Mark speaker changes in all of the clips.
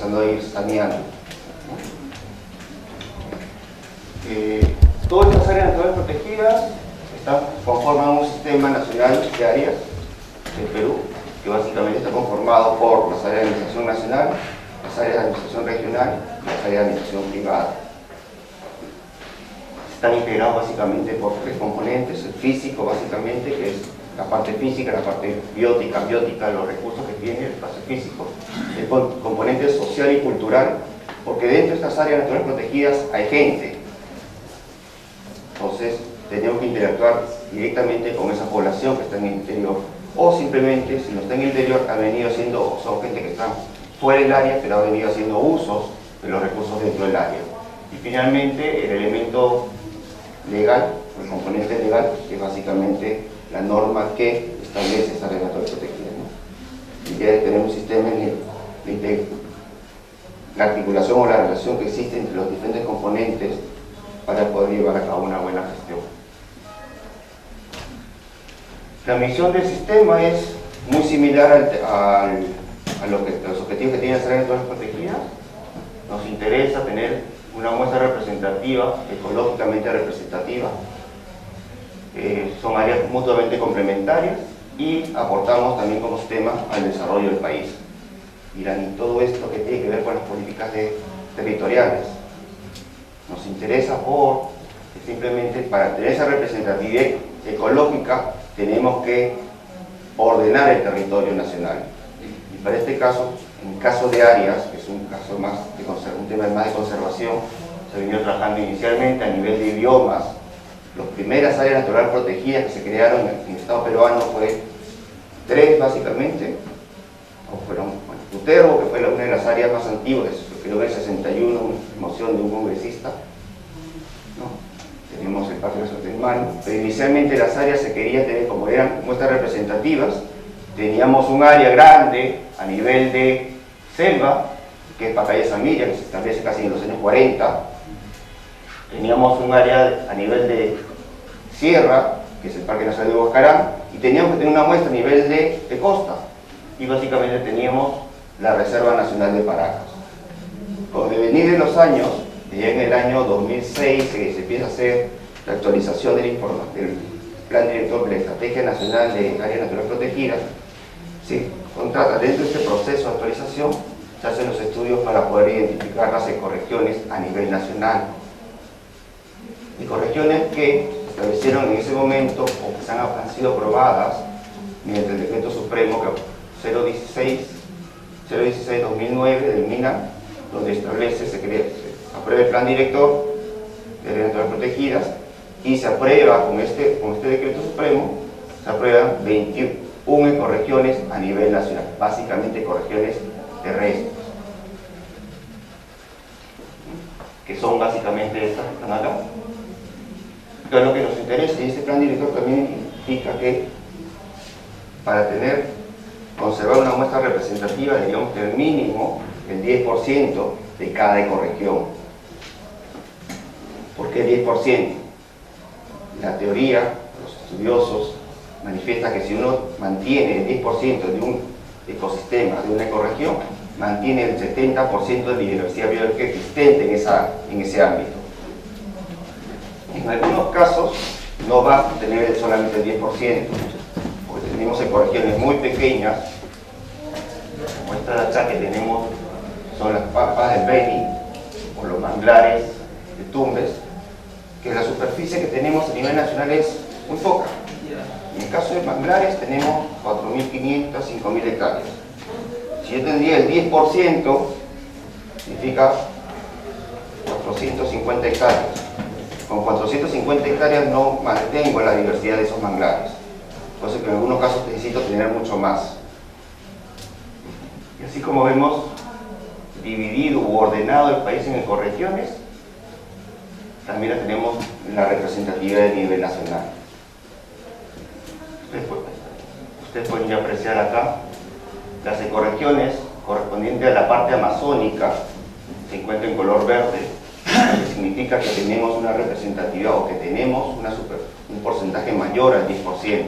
Speaker 1: empezando a ir saneando. Todas estas áreas naturales protegidas conforman un sistema nacional de áreas del Perú, que básicamente está conformado por las áreas de administración nacional, las áreas de administración regional y las áreas de administración privada. Están integrados básicamente por tres componentes: el físico, básicamente, que es la parte física, la parte biótica, los recursos que tiene el espacio físico, el componente social y cultural, porque dentro de estas áreas naturales protegidas hay gente. Entonces, tenemos que interactuar directamente con esa población que está en el interior, o simplemente, si no está en el interior, son gente que está fuera del área, pero ha venido haciendo usos de los recursos dentro del área. Y finalmente, el elemento legal, el componente legal, que es básicamente la norma que establece esa área natural protegida, ¿no? Y ya tenemos un sistema de la articulación o la relación que existe entre los diferentes componentes para poder llevar a cabo una buena gestión. La misión del sistema es muy similar a los objetivos que tiene las áreas naturales protegidas. Nos interesa tener una muestra representativa, ecológicamente representativa. Son áreas mutuamente complementarias y aportamos también como sistema al desarrollo del país. Dirán, ¿y todo esto que tiene que ver con las políticas territoriales? Nos interesa porque simplemente para tener esa representatividad ecológica tenemos que ordenar el territorio nacional. Y para este caso, en caso de áreas, que es un caso más un tema más de conservación, se ha venido trabajando inicialmente a nivel de biomas. Las primeras áreas naturales protegidas que se crearon en el Estado peruano fue 3 básicamente, o fueron Puterbo, que fue una de las áreas más antiguas, creo que en el 61, una moción de un congresista, ¿no? Tenemos el Parque Nacional del Mano, pero inicialmente las áreas se querían tener, como eran muestras representativas, teníamos un área grande a nivel de selva, que es Pacaya San Miguel, que se establece casi en los años 40, teníamos un área a nivel de sierra, que es el Parque Nacional de Huascarán, y teníamos que tener una muestra a nivel de costa, y básicamente teníamos la Reserva Nacional de Paracas. Con el devenir de los años, ya en el año 2006 se empieza a hacer la actualización del Plan Director de la Estrategia Nacional de Áreas Naturales Protegidas. Se contrata dentro de este proceso de actualización, se hacen los estudios para poder identificar las ecorregiones a nivel nacional. Ecorregiones que se establecieron en ese momento o que han sido aprobadas mediante el Decreto Supremo 016-2009 del MINA, donde establece, se aprueba el Plan Director de Áreas Naturales Protegidas y se aprueba con este Decreto Supremo, se aprueban 21 ecorregiones a nivel nacional, básicamente ecorregiones terrestres, que son básicamente estas que están acá. Pero lo que nos interesa, y este Plan Director también indica que para conservar una muestra representativa, deberíamos tener mínimo el 10% de cada ecorregión. ¿Por qué 10%? La teoría, los estudiosos, manifiesta que si uno mantiene el 10% de un ecosistema, de una ecorregión, mantiene el 70% de la diversidad biológica existente en ese ámbito. En algunos casos no va a tener solamente el 10%, porque tenemos ecorregiones muy pequeñas, como esta de acá que tenemos, son las papas del Beni, o los manglares de Tumbes, que la superficie que tenemos a nivel nacional es muy poca. En el caso de manglares tenemos 4.500, 5.000 hectáreas. Si yo tendría el 10%, significa 450 hectáreas. Con 450 hectáreas no mantengo la diversidad de esos manglares. Entonces, en algunos casos necesito tener mucho más. Y así como vemos dividido u ordenado el país en ecorregiones, también la tenemos en la representatividad de nivel nacional. Ustedes pueden ya apreciar acá las ecorregiones correspondientes a la parte amazónica, se encuentran en color verde, que significa que tenemos una representatividad o que tenemos un porcentaje mayor al 10%.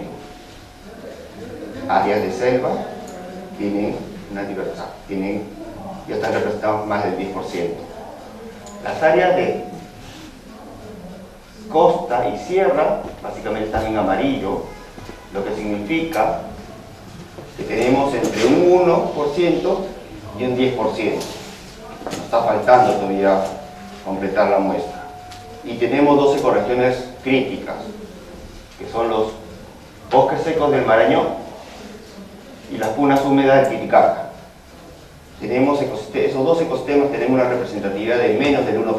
Speaker 1: Áreas de selva tienen una diversidad, tienen ya están representados más del 10%. Las áreas de costa y sierra básicamente están en amarillo, lo que significa que tenemos entre un 1% y un 10%. Nos está faltando todavía completar la muestra. Y tenemos dos ecorregiones críticas, que son los bosques secos del Marañón y las punas húmedas del Titicaca. Tenemos esos dos ecosistemas tenemos una representatividad de menos del 1%.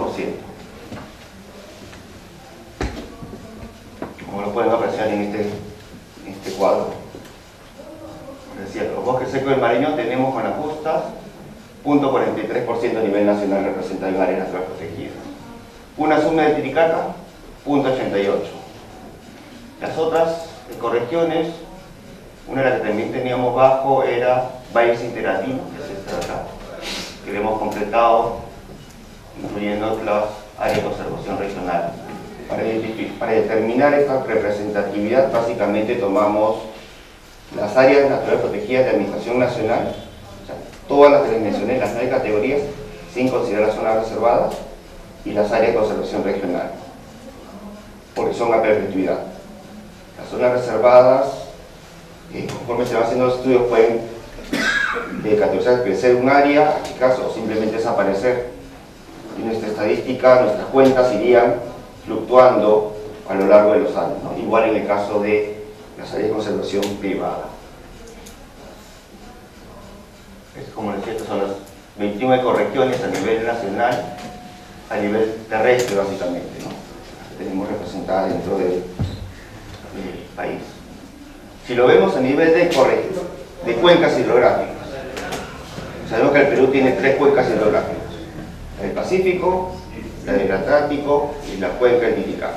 Speaker 1: Como lo pueden apreciar en este cuadro. Es decir, los bosques secos del Marañón tenemos con las justas 0.43% a nivel nacional representado en áreas naturales protegidas. Punas húmedas del Titicaca, 0.88%. Las otras ecorregiones, una de las que también teníamos bajo era Valles Interandino, que es esta de acá, que lo hemos completado, incluyendo las áreas de conservación regional. Para determinar esta representatividad, básicamente tomamos las áreas naturales protegidas de administración nacional, o sea, todas las que les mencioné, las 9 categorías, sin considerar las zonas reservadas, y las áreas de conservación regional, porque son a perpetuidad. Las zonas reservadas, conforme se van haciendo los estudios, pueden categorizar, crecer un área, achicarse o simplemente desaparecer. Y nuestra estadística, nuestras cuentas irían fluctuando a lo largo de los años, ¿no? Igual en el caso de las áreas de conservación privada. Como les decía, estas son las 21 ecorregiones a nivel nacional, a nivel terrestre básicamente, ¿no? Que tenemos representadas dentro del país. Si lo vemos a nivel de cuencas hidrográficas, sabemos que el Perú tiene 3 cuencas hidrográficas: la del Pacífico, la del Atlántico y la cuenca del Titicaca.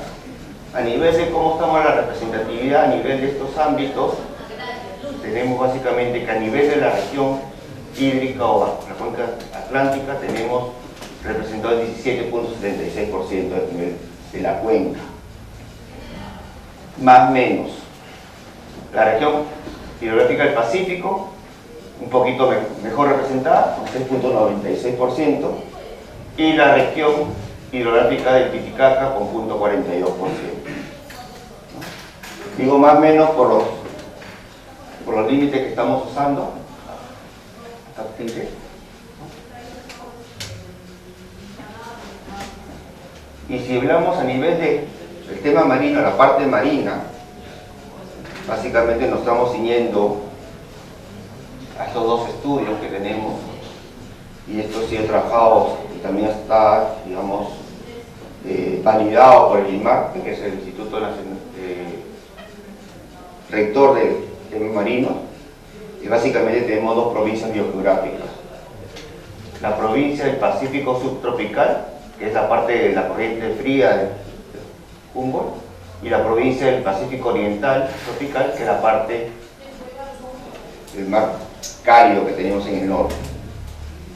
Speaker 1: A nivel de cómo estamos la representatividad, a nivel de estos ámbitos, tenemos básicamente que a nivel de la región hídrica o la cuenca atlántica tenemos representado el 17.76% del nivel de la cuenca. Más o menos. La región hidrográfica del Pacífico, un poquito mejor representada, con 6.96%, y la región hidrográfica del Titicaca con 0.42%. Digo más o menos por los límites que estamos usando. Y si hablamos a nivel del tema marino, la parte marina, básicamente nos estamos ciñendo a estos dos estudios que tenemos, y esto sí he trabajado y también está, digamos, validado por el INMAR, que es el Instituto Nacional, rector del tema marino, y básicamente tenemos dos provincias biogeográficas: la provincia del Pacífico subtropical, que es la parte de la corriente fría de Humboldt, y la provincia del Pacífico oriental tropical, que es la parte del mar cálido que tenemos en el norte.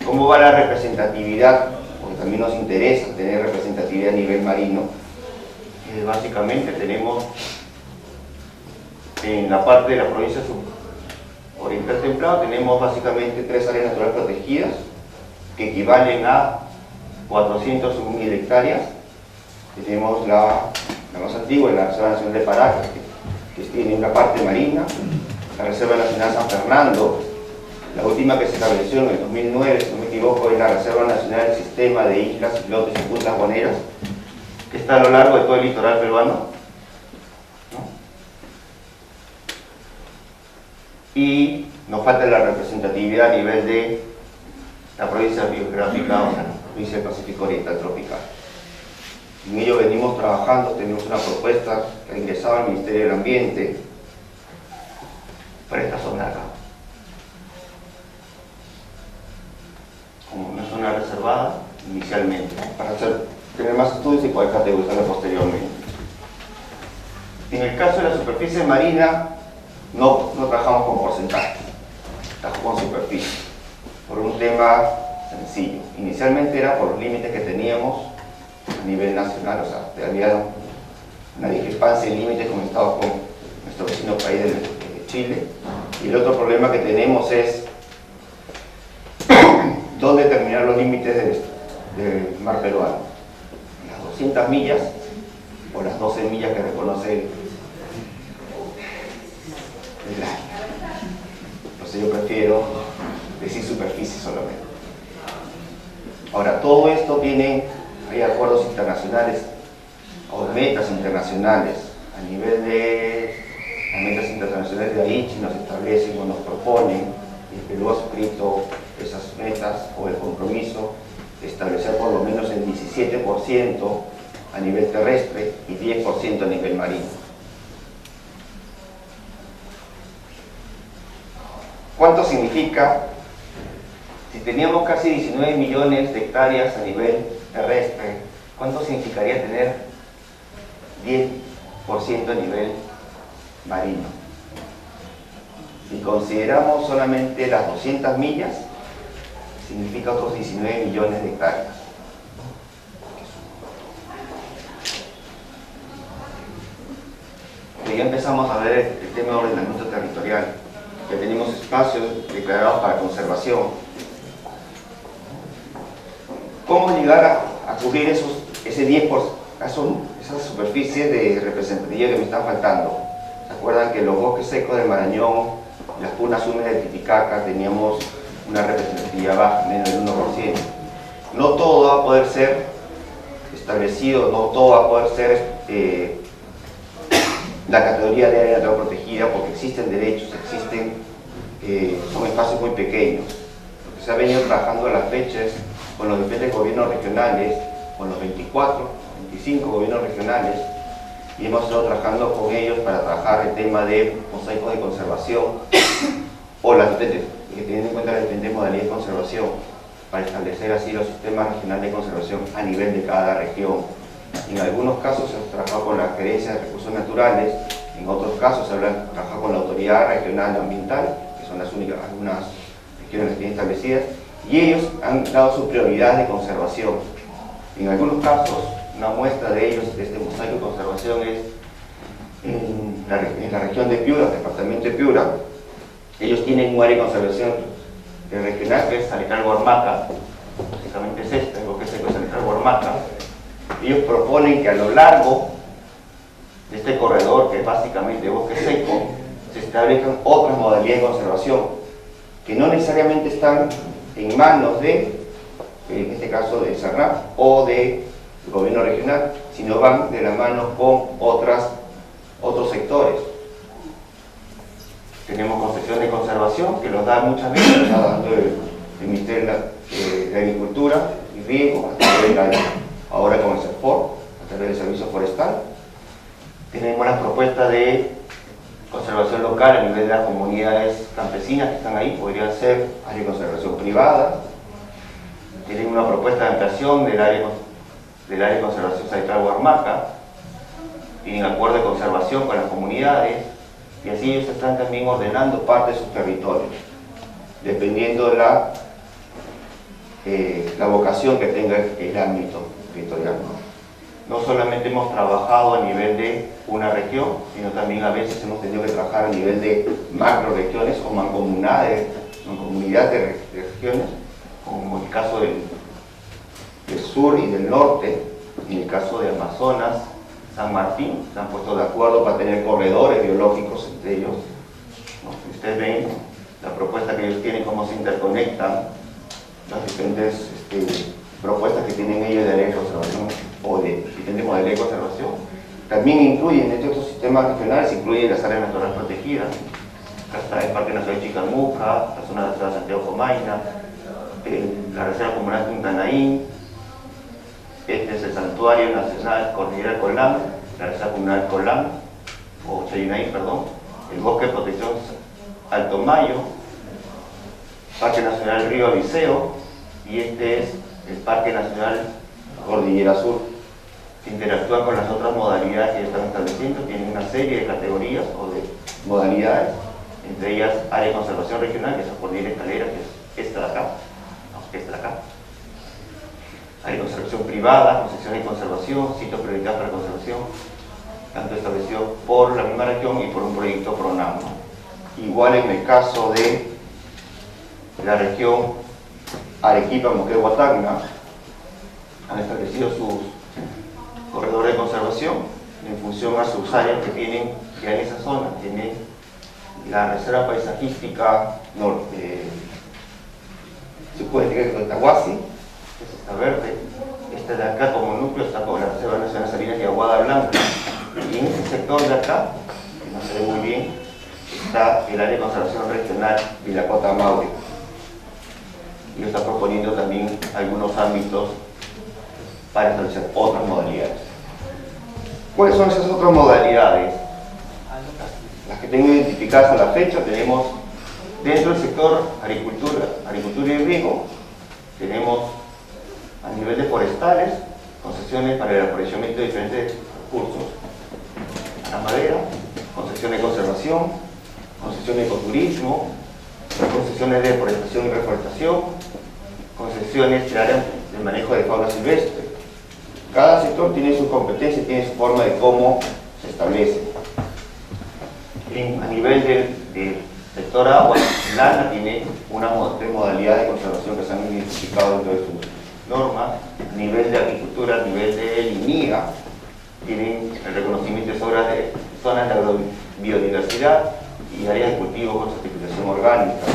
Speaker 1: ¿Cómo va la representatividad? Porque también nos interesa tener representatividad a nivel marino. Básicamente tenemos en la parte de la provincia oriental templado, tenemos básicamente 3 áreas naturales protegidas que equivalen a 401.000 hectáreas. Tenemos la más antigua, la Reserva Nacional de Paracas, que tiene una parte marina; la Reserva Nacional San Fernando, la última que se estableció en el 2009, si no me equivoco, es la Reserva Nacional del Sistema de Islas, Islotes y Puntas Guaneras, que está a lo largo de todo el litoral peruano, ¿no? Y nos falta la representatividad a nivel de la provincia biogeográfica, o sea, la provincia del Pacífico Oriental Tropical. En ello venimos trabajando. Tenemos una propuesta que ha ingresado al Ministerio del Ambiente para esta zona acá, como una zona reservada inicialmente, para tener más estudios y poder categorizarla posteriormente. En el caso de la superficie marina, no trabajamos con porcentajes, trabajamos con superficie, por un tema sencillo. Inicialmente era por los límites que teníamos a nivel nacional, o sea, había una discrepancia en límites con nuestro vecino país de Chile. Y el otro problema que tenemos es ¿Dónde terminan los límites del mar peruano? Las 200 millas o las 12 millas que reconoce el área. Entonces yo prefiero decir superficie solamente. Ahora, todo esto hay acuerdos internacionales o metas internacionales. A nivel de las metas internacionales de Aichi nos establecen o nos proponen, y el Perú ha suscrito esas metas o el compromiso de establecer por lo menos el 17% a nivel terrestre y 10% a nivel marino. ¿Cuánto significa? Si teníamos casi 19 millones de hectáreas a nivel terrestre, ¿cuánto significaría tener 10% a nivel marino? Si consideramos solamente las 200 millas, significa otros 19 millones de hectáreas. Ya empezamos a ver el tema de ordenamiento territorial. Ya tenemos espacios declarados para conservación. ¿Cómo llegar a cubrir ese 10%, esas superficies de representatividad que me están faltando? ¿Se acuerdan que los bosques secos del Marañón, las punas húmedas del Titicaca, teníamos una representatividad baja, menos del 1%? No todo va a poder ser establecido, no todo va a poder ser la categoría de área natural protegida, porque existen derechos, son espacios muy pequeños. Lo que se ha venido trabajando a las fechas con los diferentes gobiernos regionales, con los 24, 25 gobiernos regionales, y hemos estado trabajando con ellos para trabajar el tema de mosaicos de conservación o que teniendo en cuenta las diferentes modalidades de conservación, para establecer así los sistemas regionales de conservación a nivel de cada región. En algunos casos se ha trabajado con la Gerencia de Recursos Naturales, en otros casos se ha trabajado con la Autoridad Regional Ambiental, que son algunas regiones que tienen establecidas, y ellos han dado su prioridad de conservación. En algunos casos, una muestra de ellos, de este mosaico de conservación, es en la región de Piura, el departamento de Piura. Ellos tienen un área de conservación regional que es Salicral-Huarmaca, básicamente es el bosque seco de Salicral-Huarmaca. Ellos proponen que a lo largo de este corredor, que es básicamente bosque seco, se establezcan otras modalidades de conservación, que no necesariamente están en manos de, en este caso de SARNAP o del gobierno regional, sino van de la mano con otros sectores. Tenemos concepción de conservación, que los da muchas veces, lo está dando el Ministerio de Agricultura y Riego, ahora con el CERFOR, a través del Servicio Forestal. Tenemos las propuestas de conservación local a nivel de las comunidades campesinas que están ahí, podría ser área de conservación privada. Tienen una propuesta de ampliación del área de conservación Salicral-Huarmaca. Tienen acuerdo de conservación con las comunidades, y así ellos están también ordenando parte de sus territorios, dependiendo de la vocación que tenga el ámbito territorial. No solamente hemos trabajado a nivel de una región, sino también a veces hemos tenido que trabajar a nivel de macro regiones o mancomunidades de regiones, como el caso del sur y del norte. En el caso de Amazonas, San Martín, se han puesto de acuerdo para tener corredores biológicos entre ellos, ¿no? Ustedes ven la propuesta que ellos tienen, cómo se interconectan las diferentes propuestas que tienen ellos de área de conservación o de diferentes modelos de conservación. También incluyen, entre otros sistemas regionales, incluyen las áreas naturales protegidas. Acá está el Parque Nacional Chicamuca, la zona de la ciudad de Santiago Comaina, la Reserva Comunal Tuntanaín. Este es el Santuario Nacional Cordillera Colán, la Reserva Comunal Colán, o Chayunaí, perdón, el Bosque de Protección Alto Mayo, Parque Nacional Río Abiseo, y este es el Parque Nacional Cordillera Sur, que interactúan con las otras modalidades que están estableciendo. Tienen una serie de categorías o de modalidades, entre ellas área de conservación regional, que es la Cordillera Escalera, que es esta de acá, no, esta de acá. Área de conservación privada, concesiones de conservación, sitios priorizados para conservación, tanto establecido por la misma región y por un proyecto PRONAM, ¿no? Igual en el caso de la región Arequipa, Moquegua, Tacna, han establecido sus corredores de conservación en función a sus áreas que tienen ya en esa zona. Tienen la reserva paisajística se puede decir que es Tahuasi, que es esta verde. Esta de acá como núcleo está con la Reserva Nacional Salinas y Aguada Blanca. Y en ese sector de acá, que no se ve muy bien, está el área de conservación regional Vilacota Maule. Y está proponiendo también algunos ámbitos para establecer otras modalidades. ¿Cuáles son esas otras modalidades? Las que tengo identificadas a la fecha. Tenemos dentro del sector agricultura y riego, tenemos a nivel de forestales, concesiones para el aprovechamiento de diferentes recursos. La madera, concesiones de conservación, concesiones de ecoturismo, concesiones de forestación y reforestación, concesiones de áreas de manejo de fauna silvestre. Cada sector tiene su competencia y tiene su forma de cómo se establece. A nivel del sector agua, el ANA tiene una modalidad de conservación que se han identificado dentro de sus normas. A nivel de agricultura, a nivel de INIA, tienen el reconocimiento de zonas de biodiversidad y áreas de cultivo con certificación orgánica.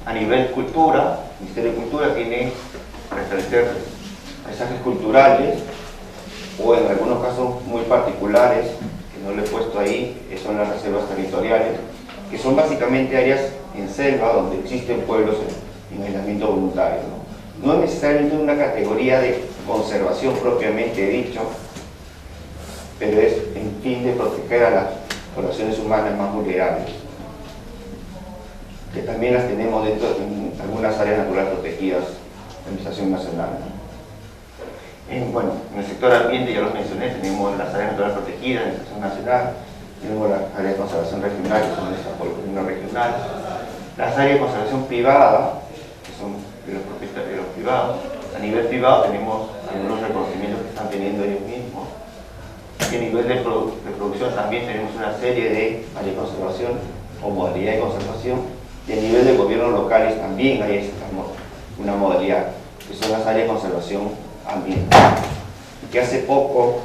Speaker 1: A nivel cultura, el Ministerio de Cultura tiene para establecer paisajes culturales o en algunos casos muy particulares, que no lo he puesto ahí, que son las reservas territoriales, que son básicamente áreas en selva donde existen pueblos en aislamiento voluntario, ¿no? No es necesariamente una categoría de conservación propiamente dicho, pero es en fin de proteger a las poblaciones humanas más vulnerables, que también las tenemos dentro de algunas áreas naturales protegidas de Administración Nacional, ¿no? En el sector ambiente, ya los mencioné, tenemos las áreas naturales protegidas de Administración Nacional, tenemos las áreas de conservación regional, que son desarrollo regional, las áreas de conservación privada, que son de los propietarios de los privados. A nivel privado tenemos algunos reconocimientos que están teniendo ellos mismos. Y a nivel de producción también tenemos una serie de áreas de conservación o modalidad de conservación. Y a nivel de gobiernos locales también hay una modalidad, que son las áreas de conservación ambiental. Que hace poco,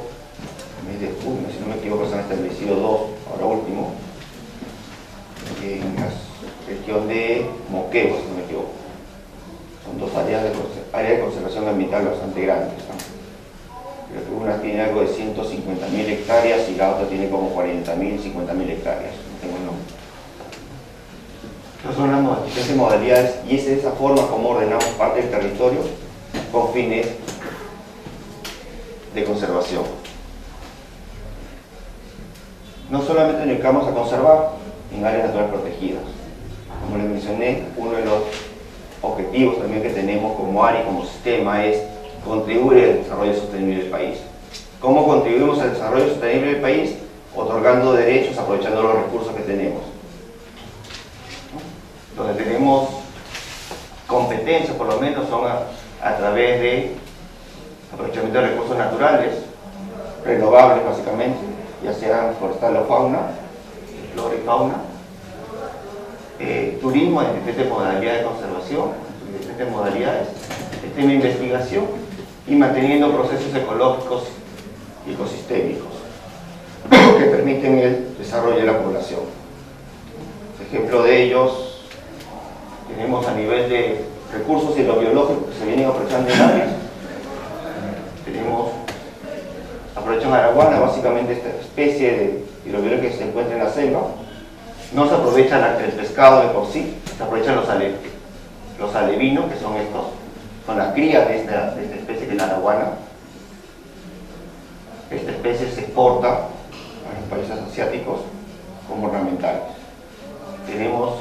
Speaker 1: en el mes de junio, si no me equivoco, se han establecido dos, ahora último, en la región de Moquegua, si no me equivoco. Son dos áreas de conservación ambiental bastante grandes, ¿no? Creo que una tiene algo de 150.000 hectáreas y la otra tiene como 40.000, 50.000 hectáreas, no tengo el nombre. Estas son las modalidades y es de esa forma como ordenamos parte del territorio con fines de conservación. No solamente nos dedicamos a conservar en áreas naturales protegidas. Como les mencioné, uno de los objetivos también que tenemos como área y como sistema es contribuir al desarrollo sostenible del país. ¿Cómo contribuimos al desarrollo sostenible del país? Otorgando derechos, aprovechando los recursos que tenemos. Donde tenemos competencias, por lo menos, son a través de aprovechamiento de recursos naturales, renovables básicamente, ya sean forestal o fauna, flora y fauna, turismo en diferentes modalidades de conservación, en diferentes modalidades, tema de investigación y manteniendo procesos ecológicos y ecosistémicos que permiten el desarrollo de la población. Ejemplo de ellos tenemos a nivel de recursos hidrobiológicos que se vienen aprovechando en áreas. Tenemos, aprovechan araguana, básicamente esta especie de hidrobiológica que se encuentra en la selva. No se aprovecha el pescado de por sí, se aprovechan los alevinos, que son estos, son las crías de esta especie que es la araguana. Esta especie se exporta a los países asiáticos como ornamentales. Tenemos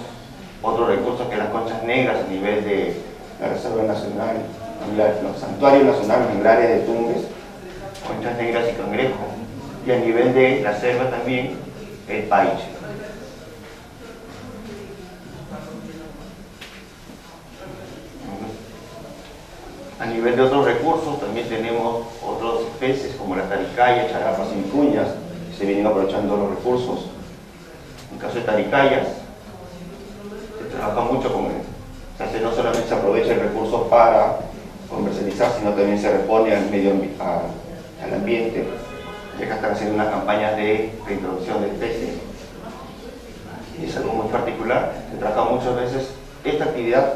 Speaker 1: otros recursos que las conchas negras a nivel de la Reserva Nacional, los santuarios nacionales manglares de Tumbes, conchas negras y cangrejo, y a nivel de la selva también el paiche. A nivel de otros recursos también tenemos otras especies como las taricayas, charapas y vicuñas que se vienen aprovechando los recursos. En el caso de taricayas, se trabaja mucho con Entonces no solamente se aprovecha el recurso para comercializar, sino también se repone al al ambiente, ya que están haciendo unas campañas de reintroducción de especies. Y es algo muy particular. Se trabaja muchas veces esta actividad,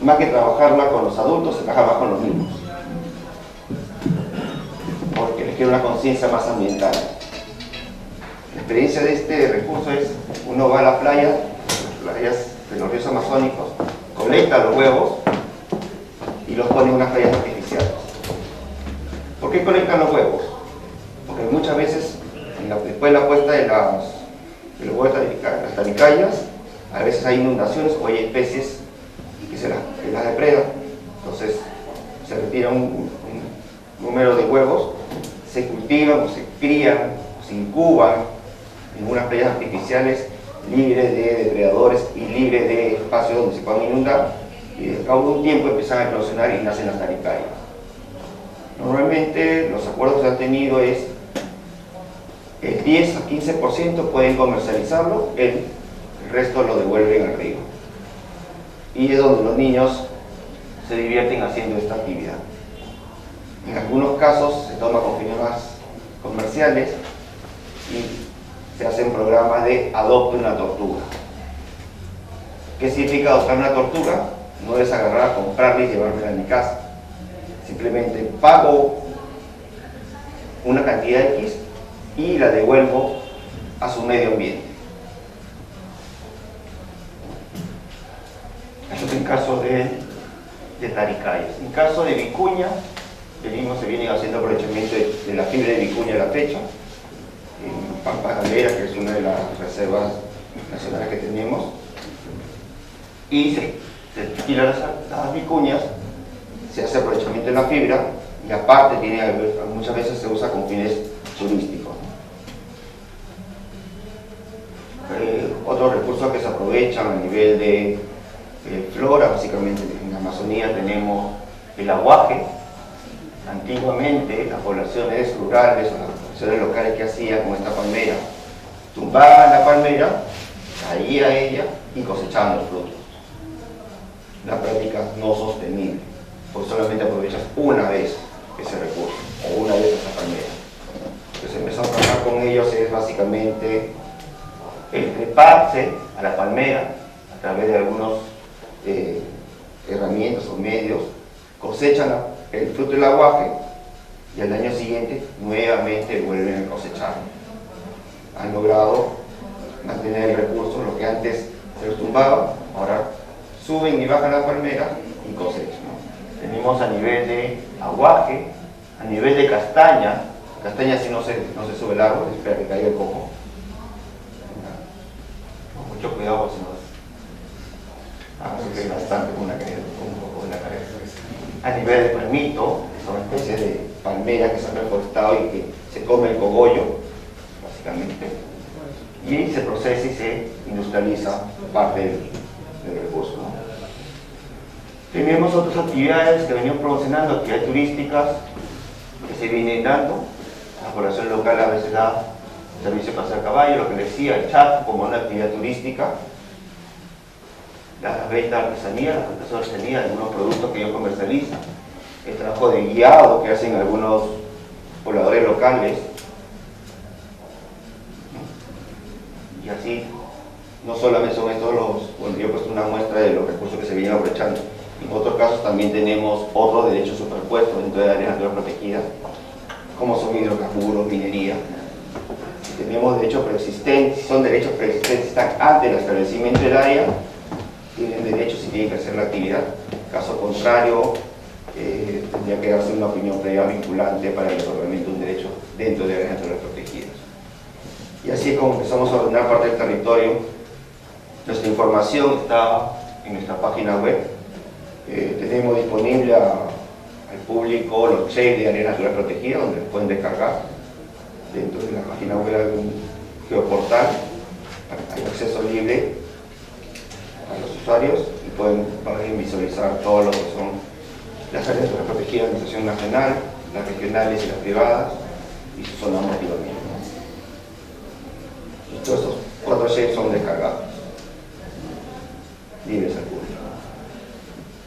Speaker 1: más que trabajarla con los adultos, se trabaja más con los niños, porque les queda una conciencia más ambiental. La experiencia de este recurso es: uno va a la playa, las playas de los ríos amazónicos, colecta los huevos y los pone en unas playas artificiales. ¿Por qué colectan los huevos? Porque muchas veces, después de la puesta de los huevos de las talicayas, a veces hay inundaciones o hay especies que las depredan. Entonces se retira un número de huevos, se cultivan o se crían o se incuban en unas playas artificiales libres de depredadores y libres de espacios donde se puedan inundar, y al cabo de un tiempo empiezan a eclosionar y nacen las talicayas. Normalmente los acuerdos que se han tenido es el 10 a 15% pueden comercializarlo, el resto lo devuelven al río. Y es donde los niños se divierten haciendo esta actividad. En algunos casos se toma con fines más comerciales y se hacen programas de adopte una tortuga. ¿Qué significa adoptar una tortuga? No es agarrar, comprarla y llevármela a mi casa. Simplemente pago una cantidad X y la devuelvo a su medio ambiente. Eso es en caso de talicayas. En caso de vicuña, se viene haciendo aprovechamiento de la fibra de vicuña a la fecha, en Pampa Galera, que es una de las reservas nacionales que tenemos, y se tiran las vicuñas, se hace aprovechamiento de la fibra, y aparte muchas veces se usa con fines turísticos. Otros recursos que se aprovechan a nivel de flora, básicamente en la Amazonía tenemos el aguaje. Antiguamente las poblaciones rurales o las poblaciones locales, que hacían con esta palmera, tumbaban la palmera, caía ella y cosechaban los frutos. Una práctica no sostenible, porque solamente aprovechas una vez ese recurso o una vez esa palmera. Entonces empezamos a trabajar con ellos es básicamente el treparse a la palmera a través de algunos herramientas o medios, cosechan el fruto del aguaje y al año siguiente nuevamente vuelven a cosechar. Han logrado mantener el recurso, lo que antes se los tumbaba, ahora suben y bajan la palmera y cosechan. Tenemos a nivel de aguaje, a nivel de castaña si no se sube el árbol, espera que caiga el coco. Con mucho cuidado, porque si no sufre bastante con un poco de la cabeza. A nivel de palmito, son especies de palmeras que se han reforestado y que se come el cogollo, básicamente, y se procesa y se industrializa parte del recurso, ¿no? Tenemos otras actividades que venimos promocionando, actividades turísticas que se vienen dando. La población local a veces da servicio para hacer caballo, lo que les decía, el chat como una actividad turística. La venta de artesanía, la presentación de artesanía de algunos productos que ellos comercializan, el trabajo de guiado que hacen algunos pobladores locales, y así, no solamente son estos bueno, yo he puesto una muestra de los recursos que se vienen aprovechando. En otros casos también tenemos otros derechos superpuestos dentro de áreas naturales protegidas, como son hidrocarburos, minería. Si tenemos derechos preexistentes, si son derechos preexistentes, están antes del establecimiento del área, tienen derechos y tienen que hacer la actividad. Caso contrario, tendría que darse una opinión previa vinculante para el otorgamiento de un derecho dentro de áreas naturales protegidas. Y así es como empezamos a ordenar parte del territorio. Nuestra información está en nuestra página web. Tenemos disponible al público los checks de áreas naturales protegidas, donde los pueden descargar. Dentro de la página web hay un geoportal, hay acceso libre a los usuarios y pueden visualizar todo lo que son las áreas naturales protegidas de la Administración Nacional, las regionales y las privadas, y su zona de amortiguamiento. Y todos esos 4 checks son descargados, libres al público.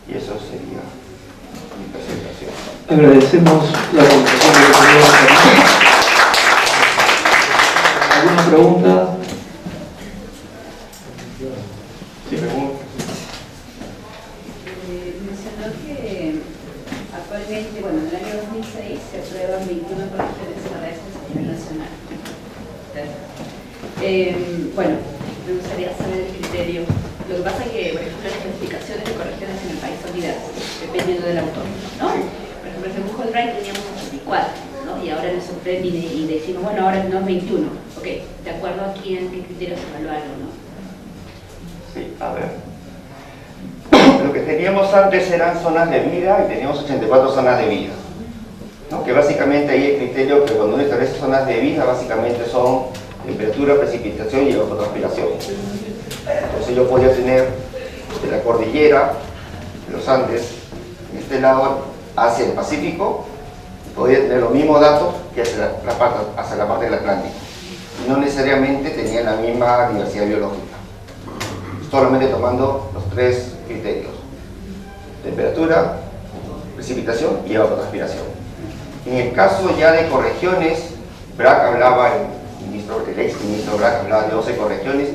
Speaker 1: Y eso sería mi presentación.
Speaker 2: Agradecemos la presentación del señor Fernández. ¿Alguna pregunta?
Speaker 1: Sí, pregunta.
Speaker 3: Mencionó que actualmente, bueno, en el año 2006 se aprueban 21 correcciones terrestres a nivel nacional. Bueno, me gustaría saber el criterio. Lo que pasa es que, por ejemplo, las clasificaciones de correcciones en el país son diversas, dependiendo del autor, ¿no? Por ejemplo, en Google Drive teníamos 84, ¿no? Y ahora nos sorprende y decimos, bueno, ahora no es 21. Ok, ¿de acuerdo a quién, qué criterios se evaluaron, no?
Speaker 1: Sí, a ver. Lo que teníamos antes eran zonas de vida y teníamos 84 zonas de vida, ¿no? Que básicamente ahí el criterio que cuando uno establece zonas de vida básicamente son temperatura, precipitación y evapotranspiración. Entonces yo podía tener de la cordillera de los Andes, en este lado hacia el Pacífico, podía tener los mismos datos que hacia la parte del Atlántico. Y no necesariamente tenía la misma diversidad biológica. Solamente tomando los tres criterios: temperatura, precipitación y evapotranspiración. En el caso ya de ecorregiones, Brack hablaba, el ex ministro Brack hablaba de 12 ecorregiones